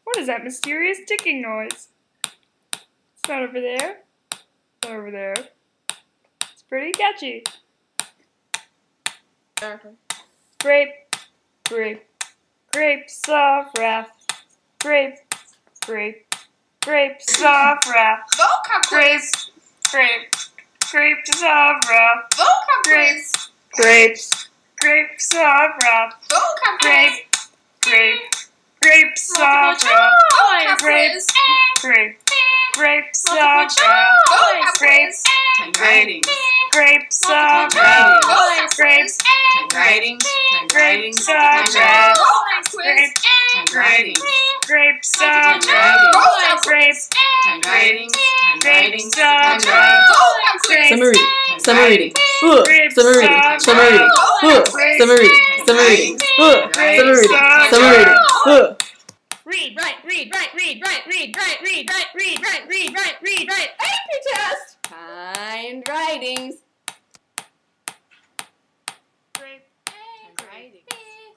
What is that mysterious ticking noise? It's not over there. It's not over there. It's pretty catchy. Grape, grape, grapes of wrath. Grape, grape, grapes of wrath. Grapes, grape, grapes of wrath. Grapes, grapes, grapes of wrath. Grape, grape, grapes of wrath. Grapes, grape, grapes of wrath. Grapes, Writing. grapes of wrath. Grapes, Writing. grapes of wrath. Grapes, Writing. grapes of wrath. Grapes, Writing. grapes of wrath. Grapes, Summer reading. Summer reading. grapes Summer reading. of Summer reading. wrath. Summer reading. Summer reading. Summer reading. Summer reading. Read, write, read, write, read, write, read, write, read, write, read, write, read, write, read, write. AP test! Find writings. Grape, Writing.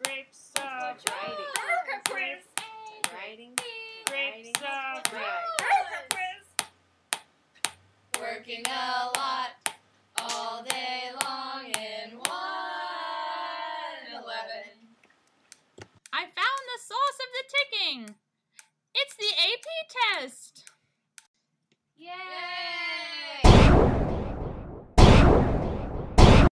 grapes of Writing. grapes, Writing. grapes of Working a lot all day long in 111. I found the source of the ticking. It's the AP test. Yay!